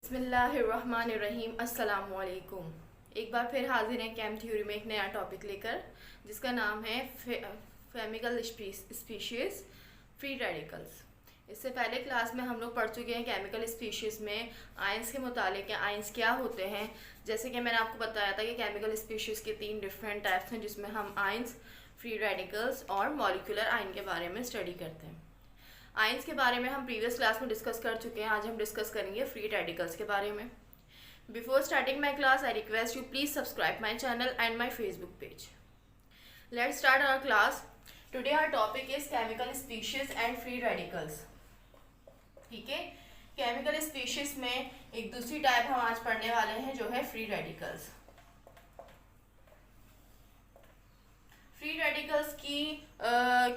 बिस्मिल्लाहिर्रहमानिर्रहीम। अस्सलामुअलैकुम। एक बार फिर हाजिर हैं केम थ्योरी में एक नया टॉपिक लेकर, जिसका नाम है केमिकल स्पीशीज़ फ्री रेडिकल्स। इससे पहले क्लास में हम लोग पढ़ चुके हैं केमिकल स्पीशीज़ में आयंस के मुतालिक आयंस क्या होते हैं। जैसे कि मैंने आपको बताया था कि केमिकल स्पीशीज़ के 3 डिफरेंट टाइप्स हैं, जिसमें हम आयंस, फ्री रेडिकल्स और मॉलिक्यूलर आयन के बारे में स्टडी करते हैं। आयंस के बारे में हम प्रीवियस क्लास में डिस्कस कर चुके हैं। आज हम डिस्कस करेंगे फ्री रेडिकल्स के बारे में। Before starting my class I request you please subscribe my channel and my Facebook page. Let's start our class. Today our topic is chemical species and free radicals. ठीक है, chemical species में एक दूसरी type हम आज पढ़ने वाले हैं, जो है फ्री रेडिकल्स। फ्री रेडिकल्स की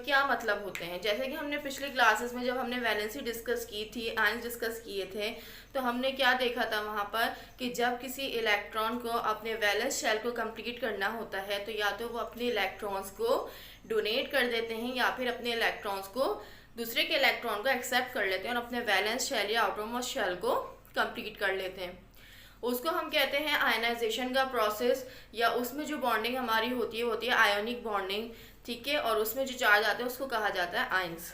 क्या मतलब होते हैं? जैसे कि हमने पिछले क्लासेस में जब हमने वैलेंसी डिस्कस की थी, आयंस डिस्कस किए थे, तो हमने क्या देखा था वहाँ पर कि जब किसी इलेक्ट्रॉन को अपने वैलेंस शेल को कंप्लीट करना होता है, तो या तो वो अपने इलेक्ट्रॉन्स को डोनेट कर देते हैं या फिर अपने इलेक्ट्रॉन्स को दूसरे के इलेक्ट्रॉन को एक्सेप्ट कर लेते हैं और अपने वैलेंस शेल या आउटरमोस्ट शेल को कंप्लीट कर लेते हैं। उसको हम कहते हैं आयनाइजेशन का प्रोसेस, या उसमें जो बॉन्डिंग हमारी होती है आयोनिक बॉन्डिंग। ठीक है, और उसमें जो चार्ज आते हैं उसको कहा जाता है आयंस।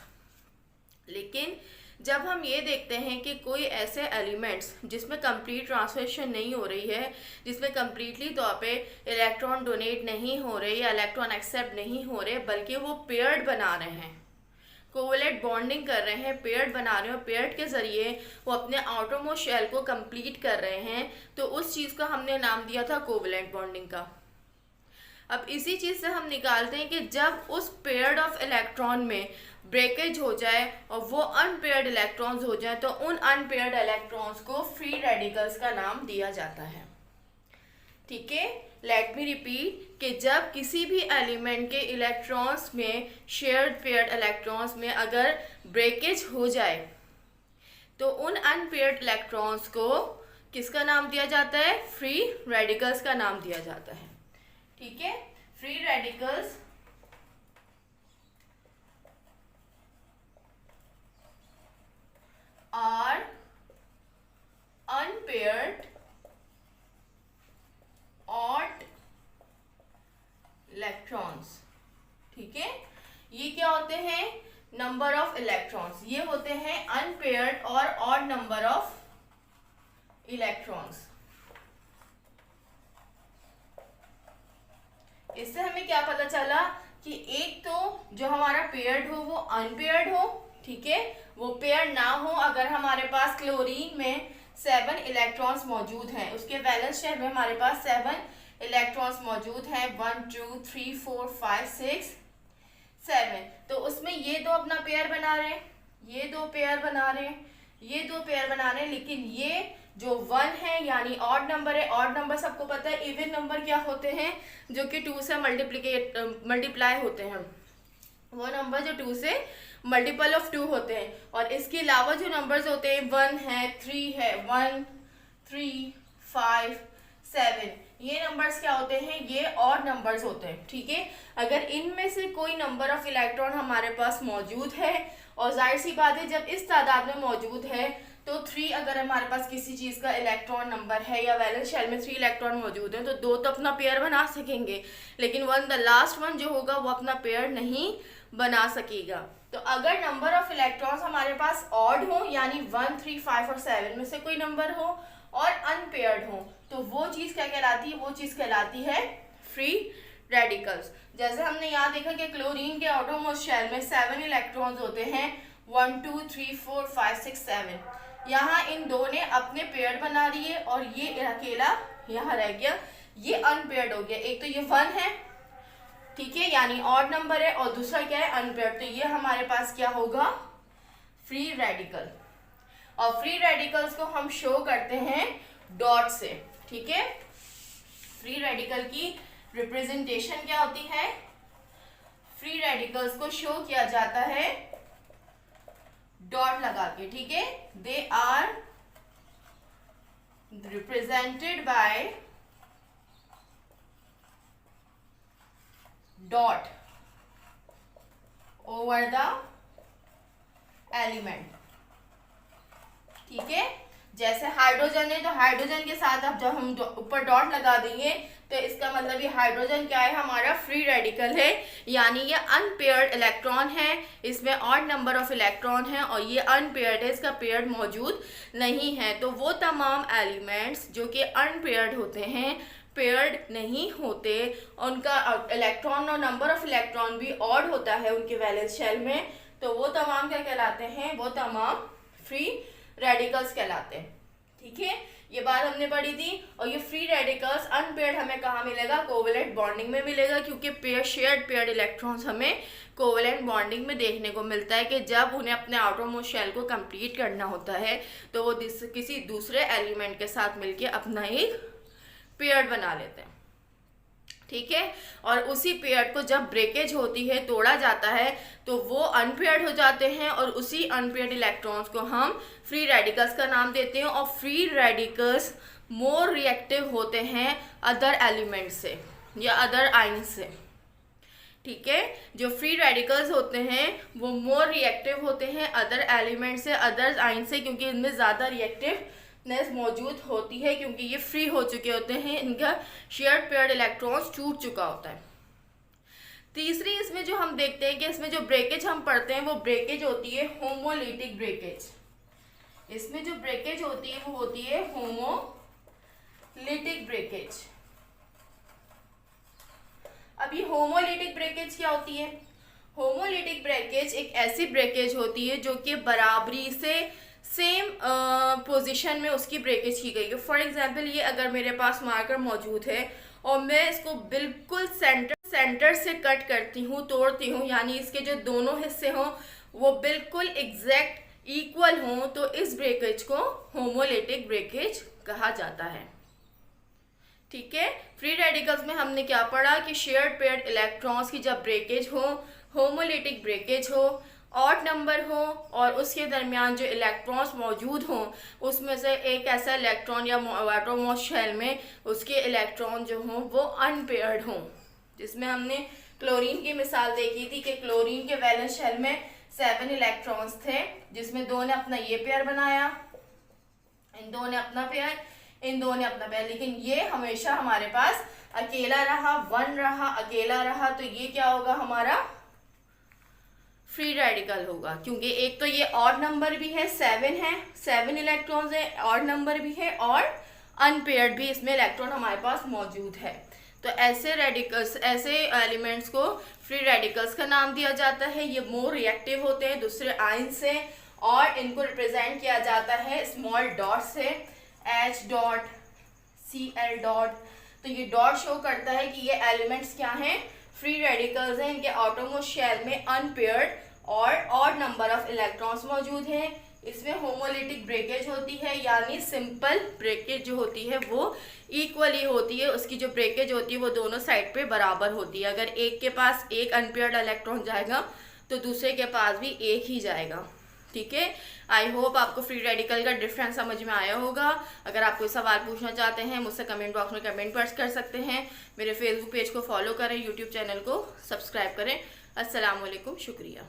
लेकिन जब हम ये देखते हैं कि कोई ऐसे एलिमेंट्स जिसमें कंप्लीट ट्रांसलेशन नहीं हो रही है, जिसमें कंप्लीटली तौर पे इलेक्ट्रॉन डोनेट नहीं हो रहे या इलेक्ट्रॉन एक्सेप्ट नहीं हो रहे, बल्कि वो पेयर्ड बना रहे हैं, कोवलेंट बॉन्डिंग कर रहे हैं, पेयर्ड बना रहे हैं, पेयर्ड के ज़रिए वो अपने आउटरमोस्ट शेल को कंप्लीट कर रहे हैं, तो उस चीज़ का हमने नाम दिया था कोवलेंट बॉन्डिंग का। अब इसी चीज़ से हम निकालते हैं कि जब उस पेयर्ड ऑफ इलेक्ट्रॉन में ब्रेकेज हो जाए और वो अनपेयर्ड इलेक्ट्रॉन्स हो जाए, तो उन अनपेयर्ड इलेक्ट्रॉन्स को फ्री रेडिकल्स का नाम दिया जाता है। ठीक है, लेट मी रिपीट कि जब किसी भी एलिमेंट के इलेक्ट्रॉन्स में शेयर्ड पेयर्ड इलेक्ट्रॉन्स में अगर ब्रेकेज हो जाए, तो उन अनपेयर्ड इलेक्ट्रॉन्स को किसका नाम दिया जाता है? फ्री रेडिकल्स का नाम दिया जाता है। ठीक है, free radicals are unpaired odd electrons. ठीक है, ये क्या होते हैं? Number of electrons. ये होते हैं अनपेयर्ड और ऑड नंबर ऑफ इलेक्ट्रॉन्स। इससे हमें क्या पता चला कि एक तो जो हमारा पेयर्ड हो वो अनपेयर्ड हो। ठीक है, वो पेयर ना हो अगर हमारे पास क्लोरीन में 7 इलेक्ट्रॉन्स मौजूद हैं, उसके वैलेंस शेल में हमारे पास 7 इलेक्ट्रॉन्स मौजूद हैं, 1 2 3 4 5 6 7। तो उसमें ये दो अपना पेयर बना रहे हैं, ये दो पेयर बना रहे हैं, ये दो पेयर बना रहे हैं, लेकिन ये जो 1 है यानी ऑड नंबर है। ऑड नंबर सबको पता है, इवन नंबर क्या होते हैं? जो कि 2 से मल्टीप्लाई होते हैं, वो नंबर जो 2 से मल्टीपल ऑफ 2 होते हैं। और इसके अलावा जो नंबर्स होते हैं, 1 है, 3 है, 1 3 5 7, ये नंबर्स क्या होते हैं? ये ऑड नंबर्स होते हैं। ठीक है, अगर इनमें से कोई नंबर ऑफ इलेक्ट्रॉन हमारे पास मौजूद है, और जाहिर सी बात है जब इस तादाद में मौजूद है, तो 3 अगर हमारे पास किसी चीज़ का इलेक्ट्रॉन नंबर है या वैलेंस शेल में 3 इलेक्ट्रॉन मौजूद हैं, तो 2 तो अपना पेयर बना सकेंगे, लेकिन 1 द लास्ट वन जो होगा वो अपना पेयर नहीं बना सकेगा। तो अगर नंबर ऑफ इलेक्ट्रॉन्स हमारे पास ऑड हो, यानी 1 3 5 और 7 में से कोई नंबर हो, और अनपेयर्ड हो, तो वो चीज़ क्या कहलाती है? वो चीज़ कहलाती है फ्री रेडिकल्स। जैसे हमने यहाँ देखा कि क्लोरीन के आउटरमोस्ट शेल में 7 इलेक्ट्रॉन्स होते हैं, 1 2 3 4 5 6 7। यहाँ इन दो ने अपने पेयर बना लिए और ये अकेला यहाँ रह गया, ये अनपेयर्ड हो गया। एक तो ये 1 है, ठीक है, यानी ऑड नंबर है, और दूसरा क्या है? अनपेयर्ड। तो ये हमारे पास क्या होगा? Free radical. और फ्री रेडिकल्स को हम शो करते हैं डॉट से। ठीक है, फ्री रेडिकल की रिप्रेजेंटेशन क्या होती है? फ्री रेडिकल्स को शो किया जाता है डॉट लगा के। ठीक है, they are represented by dot over the element. ठीक है, जैसे हाइड्रोजन है तो हाइड्रोजन के साथ अब जब हम ऊपर डॉट लगा देंगे तो इसका मतलब ये हाइड्रोजन क्या है, हमारा फ्री रेडिकल है, यानी ये अनपेयर्ड इलेक्ट्रॉन है, इसमें ऑड नंबर ऑफ इलेक्ट्रॉन है और ये अनपेयर्ड है, इसका पेयर्ड मौजूद नहीं है। तो वो तमाम एलिमेंट्स जो कि अनपेयर्ड होते हैं, पेयर्ड नहीं होते, उनका इलेक्ट्रॉन और नंबर ऑफ इलेक्ट्रॉन भी ऑड होता है उनके वैलेंस शेल में, तो वो तमाम क्या कहलाते हैं, वो तमाम फ्री रेडिकल्स कहलाते हैं। ठीक है, ये बात हमने पढ़ी थी। और ये फ्री रेडिकल्स अनपेयर्ड हमें कहाँ मिलेगा, कोवेलेंट बॉन्डिंग में मिलेगा, क्योंकि शेयर्ड पेयर्ड इलेक्ट्रॉन्स हमें कोवेलेंट बॉन्डिंग में देखने को मिलता है कि जब उन्हें अपने आउटरमोस्ट शेल को कंप्लीट करना होता है तो वो किसी दूसरे एलिमेंट के साथ मिलके अपना एक पेयर्ड बना लेते हैं। ठीक है, और उसी पेयर्ड को जब ब्रेकेज होती है, तोड़ा जाता है, तो वो अनपेयर्ड हो जाते हैं और उसी अनपेयर्ड इलेक्ट्रॉन्स को हम फ्री रेडिकल्स का नाम देते हैं। और फ्री रेडिकल्स मोर रिएक्टिव होते हैं अदर एलिमेंट से या अदर आयन से। ठीक है, जो फ्री रेडिकल्स होते हैं वो मोर रिएक्टिव होते हैं अदर एलिमेंट से, अदर आयन से, क्योंकि इनमें ज़्यादा रिएक्टिवनेस मौजूद होती है, क्योंकि ये फ्री हो चुके होते हैं, इनका शेयर्ड पेयर्ड इलेक्ट्रॉन्स टूट चुका होता है। तीसरी इसमें जो हम देखते हैं कि इसमें जो ब्रेकेज हम पढ़ते हैं वो ब्रेकेज होती है होमोलिटिक ब्रेकेज। इसमें जो ब्रेकेज होती है वो होती है होमोलिटिक ब्रेकेज। अब ये होमोलिटिक ब्रेकेज क्या होती है? होमोलिटिक ब्रेकेज एक ऐसी ब्रेकेज होती है जो कि बराबरी से सेम पोजीशन में उसकी ब्रेकेज की गई है। फॉर एग्जांपल, ये अगर मेरे पास मार्कर मौजूद है और मैं इसको बिल्कुल सेंटर से कट करती हूँ, तोड़ती हूँ, यानी इसके जो दोनों हिस्से हों वो बिल्कुल एग्जैक्ट इक्वल हों, तो इस ब्रेकेज को होमोलिटिक ब्रेकेज कहा जाता है। ठीक है, फ्री रेडिकल्स में हमने क्या पढ़ा कि शेयर्ड पेयर्ड इलेक्ट्रॉन्स की जब ब्रेकेज हो, होमोलिटिक ब्रेकेज हो, ऑड नंबर हो और उसके दरमियान जो इलेक्ट्रॉन्स मौजूद हों उसमें से एक ऐसा इलेक्ट्रॉन या आउटरमोस्ट शेल में उसके इलेक्ट्रॉन जो हों वो अनपेयर्ड हों, जिसमें हमने क्लोरीन की मिसाल देखी थी कि क्लोरीन के वैलेंस शेल में 7 इलेक्ट्रॉन्स थे, जिसमें 2 ने अपना ये पेयर बनाया, इन 2 ने अपना पेयर, इन 2 ने अपना पेयर, लेकिन ये हमेशा हमारे पास अकेला रहा, 1 रहा, अकेला रहा, तो ये क्या होगा, हमारा फ्री रेडिकल होगा, क्योंकि एक तो ये ऑड नंबर भी है, 7 है, 7 इलेक्ट्रॉन्स है, ऑड नंबर भी है और अनपेयर्ड भी इसमें इलेक्ट्रॉन हमारे पास मौजूद है। तो ऐसे रेडिकल्स, ऐसे एलिमेंट्स को फ्री रेडिकल्स का नाम दिया जाता है। ये मोर रिएक्टिव होते हैं दूसरे आयन से और इनको रिप्रेजेंट किया जाता है स्मॉल डॉट से, H डॉट, Cl डॉट। तो ये डॉट शो करता है कि ये एलिमेंट्स क्या हैं, फ्री रेडिकल्स हैं, इनके आउटरमोस्ट शेल में अनपेयर्ड और ऑड नंबर ऑफ इलेक्ट्रॉन्स मौजूद हैं। इसमें होमोलिटिक ब्रेकेज होती है, यानी सिंपल ब्रेकेज जो होती है वो इक्वली होती है, उसकी जो ब्रेकेज होती है वो दोनों साइड पे बराबर होती है। अगर एक के पास एक अनपेयर्ड इलेक्ट्रॉन जाएगा तो दूसरे के पास भी एक ही जाएगा। ठीक है, आई होप आपको फ्री रेडिकल का डिफरेंस समझ में आया होगा। अगर आप कोई सवाल पूछना चाहते हैं मुझसे कमेंट बॉक्स में कमेंट कर सकते हैं। मेरे फेसबुक पेज को फॉलो करें, यूट्यूब चैनल को सब्सक्राइब करें। अस्सलाम वालेकुम, शुक्रिया।